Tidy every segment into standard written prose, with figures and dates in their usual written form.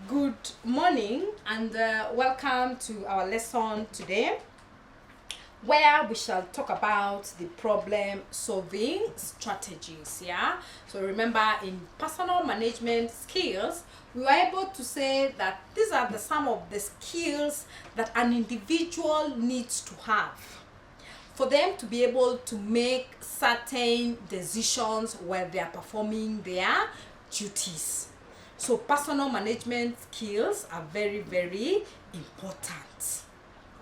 Good morning and welcome to our lesson today, where we shall talk about the problem solving strategies. So remember, in personal management skills, we were able to say that these are some of the skills that an individual needs to have for them to be able to make certain decisions while they are performing their duties. So personal management skills are very, very important.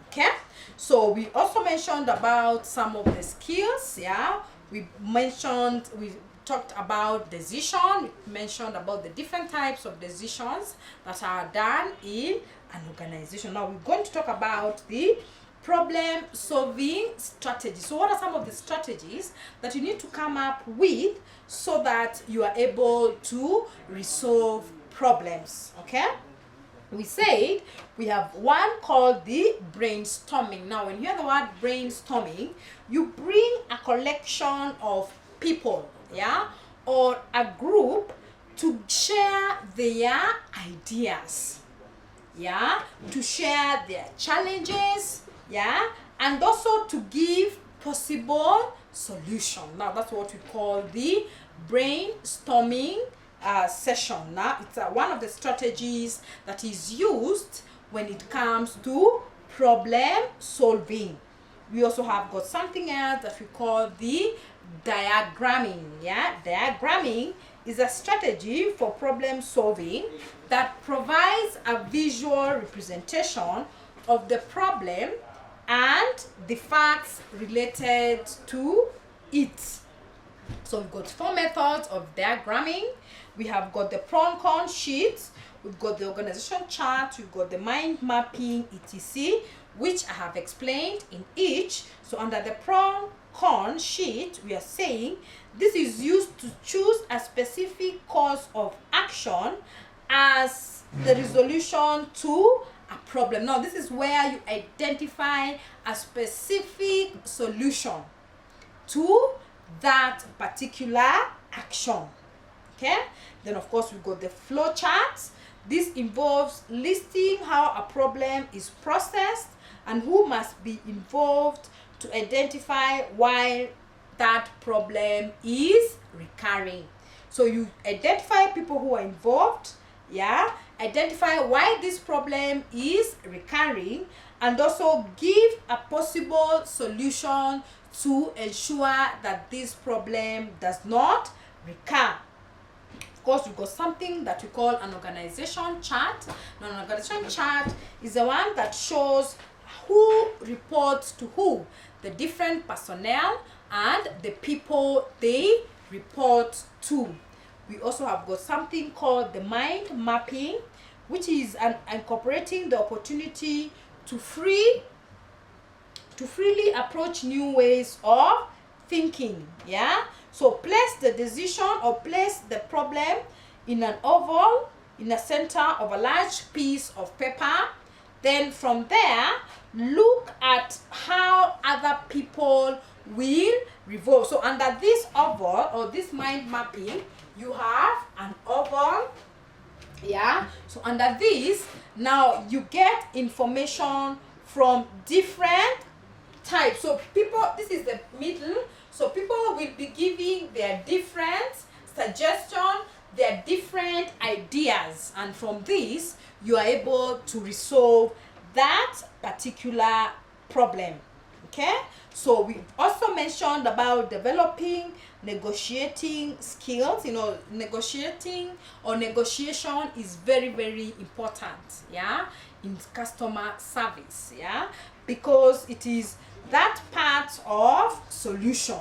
Okay, so we also mentioned about some of the skills. We talked about decision. We mentioned about the different types of decisions that are done in an organization. Now we're going to talk about the problem solving strategy. So what are some of the strategies that you need to come up with so that you are able to resolve problems? Okay, we said we have one called the brainstorming. Now when you hear the word brainstorming, you bring a collection of people, or a group to share their ideas, to share their challenges, and also to give possible solution. Now that's what we call the brainstorming session. Now it's one of the strategies that is used when it comes to problem solving. We also have got something else that we call the diagramming. Diagramming is a strategy for problem solving that provides a visual representation of the problem and the facts related to it. So we've got 4 methods of diagramming. We have got the pro-con sheet, we've got the organization chart, we've got the mind mapping, etc., which I have explained in each. So under the pro-con sheet, we are saying this is used to choose a specific course of action as the resolution to a problem. Now this is where you identify a specific solution to that particular action. Okay, then of course we got the flow charts. This involves listing how a problem is processed and who must be involved to identify why that problem is recurring. So you identify people who are involved, identify why this problem is recurring, and also give a possible solution to ensure that this problem does not recur. Of course, we've got something that we call an organization chart. Now, an organization chart is the one that shows who reports to who, the different personnel and the people they report to. We also have got something called the mind mapping, which is incorporating the opportunity to freely approach new ways of thinking. So place the decision or place the problem in an oval in the center of a large piece of paper. Then from there, look at how other people will revolve. So under this oval or this mind mapping, you have an oval. So under this, now you get information from different types. So people, this is the middle. So people will be giving their different suggestions, their different ideas, and from this you are able to resolve that particular problem. Okay, so we also mentioned about developing negotiating skills. Negotiating or negotiation is very, very important in customer service, because it is that part of solution.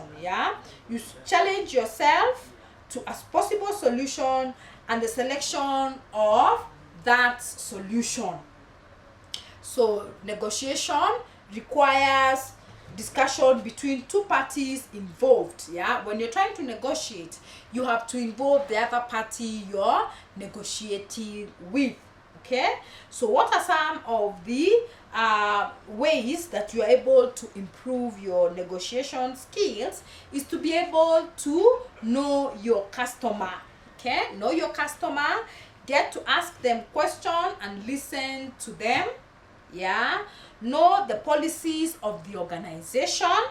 You challenge yourself to a possible solution and the selection of that solution. So negotiation requires discussion between two parties involved. When you're trying to negotiate, you have to involve the other party you're negotiating with. Okay, so what are some of the ways that you are able to improve your negotiation skills? Is to be able to know your customer. Okay, know your customer, get to ask them questions and listen to them. Yeah, know the policies of the organization.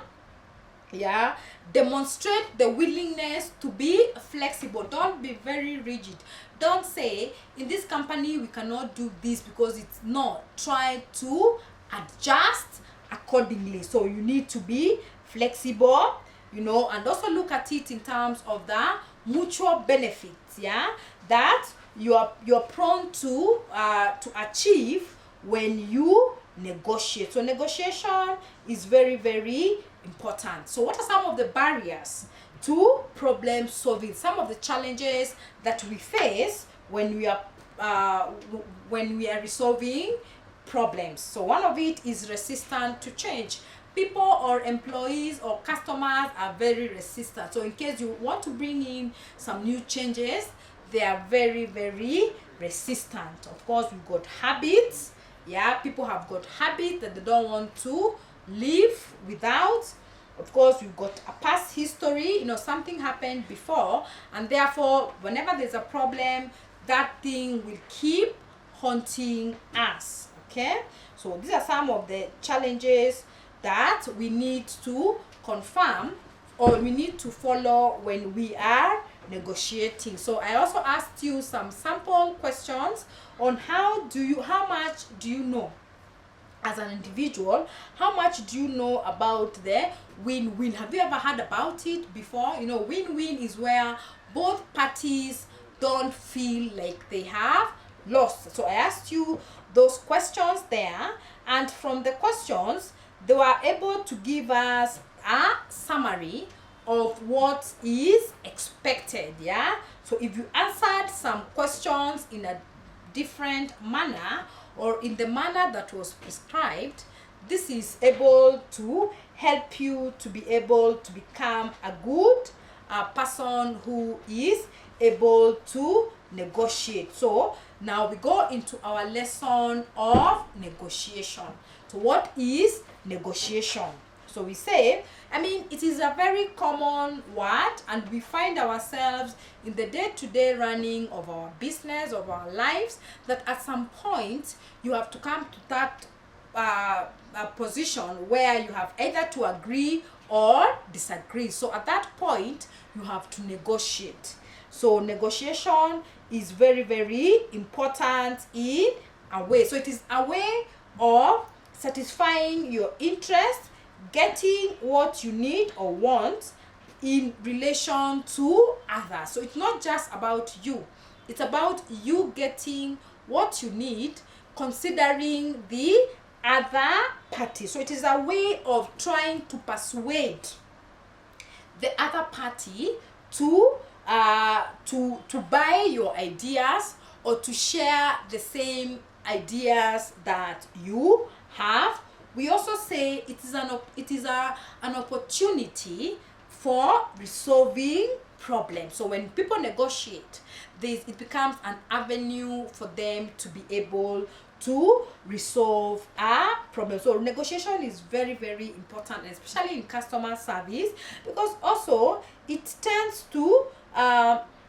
Yeah, demonstrate the willingness to be flexible. Don't be very rigid. Don't say in this company we cannot do this because it's not. Try to adjust accordingly. So you need to be flexible, you know, and also look at it in terms of the mutual benefits, yeah, that you're prone to achieve when you negotiate. So negotiation is very, very important. So what are some of the barriers to problem solving? Some of the challenges that we face when we are resolving problems. So one of it is resistance to change. People or employees or customers are very resistant. So in case you want to bring in some new changes, they are very, very resistant. Of course, we've got habits. Yeah, people have got habits that they don't want to live without. Of course, we've got a past history, you know, something happened before, and therefore whenever there's a problem, that thing will keep haunting us. Okay, so these are some of the challenges that we need to confirm or we need to follow when we are negotiating. So I also asked you some sample questions on how much do you know as an individual, how much do you know about the win-win? Have you ever heard about it before? You know, win-win is where both parties don't feel like they have lost. So I asked you those questions there, and from the questions they were able to give us a summary of what is expected. Yeah, so if you answered some questions in a different manner or in the manner that was prescribed, this is able to help you to be able to become a good person who is able to negotiate. So now we go into our lesson of negotiation. So what is negotiation? So we say, I mean, it is a very common word, and we find ourselves in the day-to-day running of our business, of our lives, that at some point you have to come to that position where you have either to agree or disagree. So at that point you have to negotiate. So negotiation is very, very important in a way. So it is a way of satisfying your interest, getting what you need or want in relation to others. So it's not just about you, it's about you getting what you need considering the other party. So it is a way of trying to persuade the other party to buy your ideas or to share the same ideas that you have. We also say it is an opportunity for resolving problems. So when people negotiate, it becomes an avenue for them to be able to resolve a problem. So negotiation is very, very important, especially in customer service, because also it tends to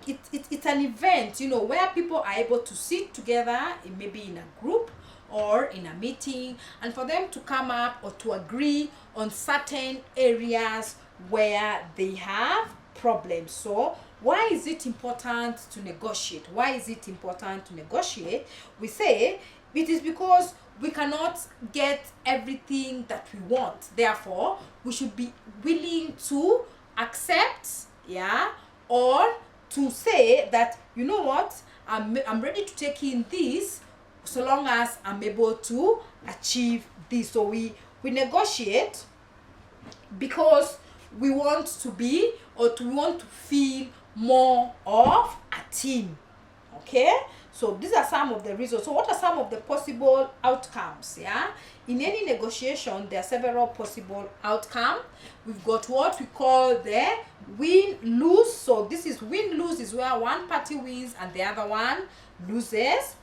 it's an event, you know, where people are able to sit together, maybe in a group or in a meeting, and for them to come up or to agree on certain areas where they have problems. So why is it important to negotiate? Why is it important to negotiate? We say it is because we cannot get everything that we want. Therefore, we should be willing to accept, yeah, or to say that, you know what, I'm ready to take in this so long as I'm able to achieve this. So we negotiate because we want to be, or we want to feel more of a team. Okay, so these are some of the reasons. So what are some of the possible outcomes? Yeah, in any negotiation there are several possible outcomes. We've got what we call the win-lose. So this is win-lose, is where one party wins and the other one loses.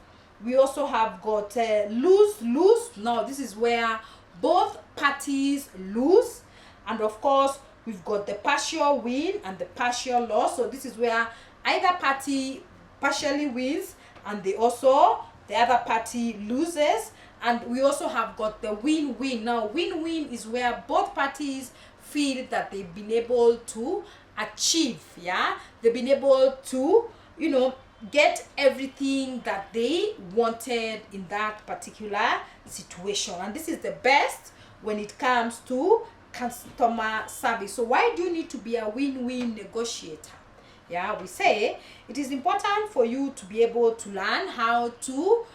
We also have got lose-lose. Now this is where both parties lose. And of course we've got the partial win and the partial loss. So this is where either party partially wins and the other party loses. And we also have got the win-win. Now win-win is where both parties feel that they've been able to achieve, yeah, they've been able to, you know, get everything that they wanted in that particular situation. And this is the best when it comes to customer service. So why do you need to be a win-win negotiator? Yeah, we say it is important for you to be able to learn how to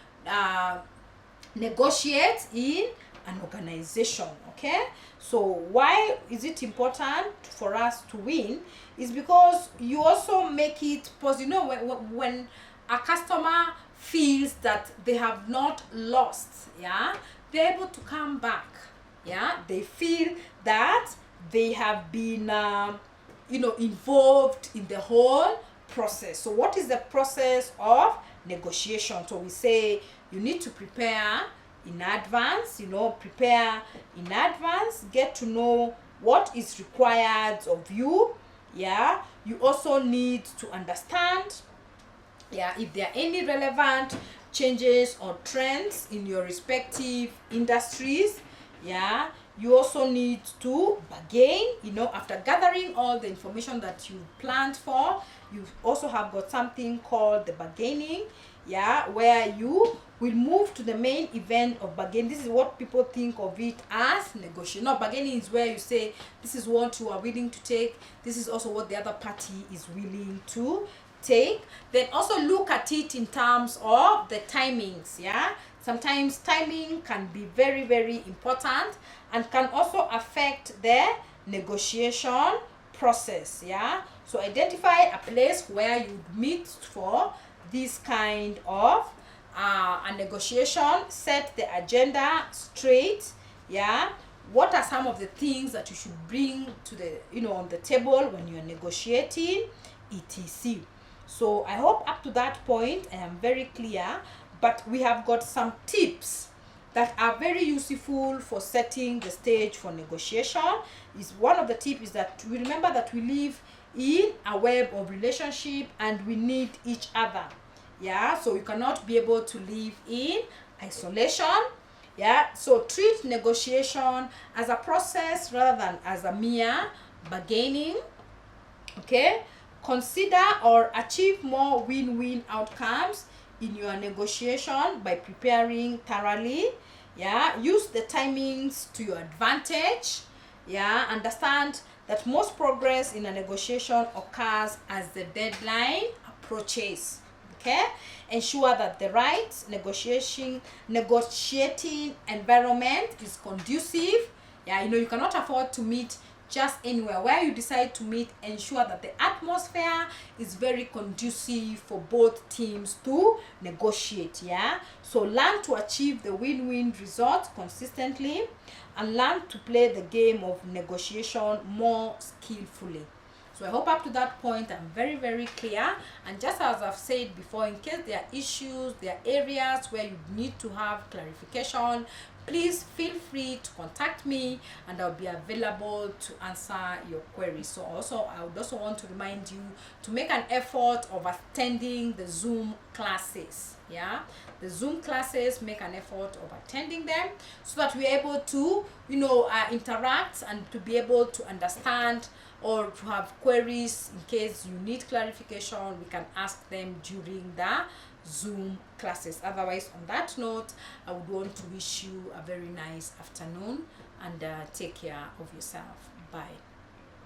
negotiate in an organization. Okay, so why is it important for us to win? Is because you also make it possible. You know, when a customer feels that they have not lost, yeah, they're able to come back. Yeah, they feel that they have been you know, involved in the whole process. So what is the process of negotiation? So we say you need to prepare in advance, you know, prepare in advance, get to know what is required of you. Yeah, you also need to understand, yeah, if there are any relevant changes or trends in your respective industries. Yeah, you also need to bargain. You know, after gathering all the information that you planned for, you also have got something called the bargaining, yeah, where you will move to the main event of bargaining. This is what people think of it as negotiation. No, bargaining is where you say this is what you are willing to take, this is also what the other party is willing to take. Then also look at it in terms of the timings. Yeah, sometimes timing can be very, very important and can also affect the negotiation process. Yeah, so identify a place where you meet for this kind of a negotiation. Set the agenda straight. Yeah, what are some of the things that you should bring to the, you know, on the table when you're negotiating, etc. So I hope up to that point I am very clear, but we have got some tips that are very useful for setting the stage for negotiation. Is one of the tips is that we remember that we live in a web of relationship and we need each other. Yeah, so you cannot be able to live in isolation. Yeah, so treat negotiation as a process rather than as a mere bargaining. Okay, consider or achieve more win-win outcomes in your negotiation by preparing thoroughly. Yeah, use the timings to your advantage. Yeah, understand that most progress in a negotiation occurs as the deadline approaches. Okay, ensure that the right negotiating environment is conducive. Yeah, you know, you cannot afford to meet just anywhere. Where you decide to meet, ensure that the atmosphere is very conducive for both teams to negotiate. Yeah, so learn to achieve the win-win result consistently and learn to play the game of negotiation more skillfully. So I hope up to that point I'm very, very clear. And just as I've said before, in case there are issues, there are areas where you need to have clarification, please feel free to contact me and I'll be available to answer your queries. So also, I would also want to remind you to make an effort of attending the Zoom classes. Yeah, the Zoom classes, make an effort of attending them so that we're able to, you know, interact and to be able to understand or to have queries. In case you need clarification, we can ask them during the Zoom classes. Otherwise, on that note, I would want to wish you a very nice afternoon and take care of yourself. Bye.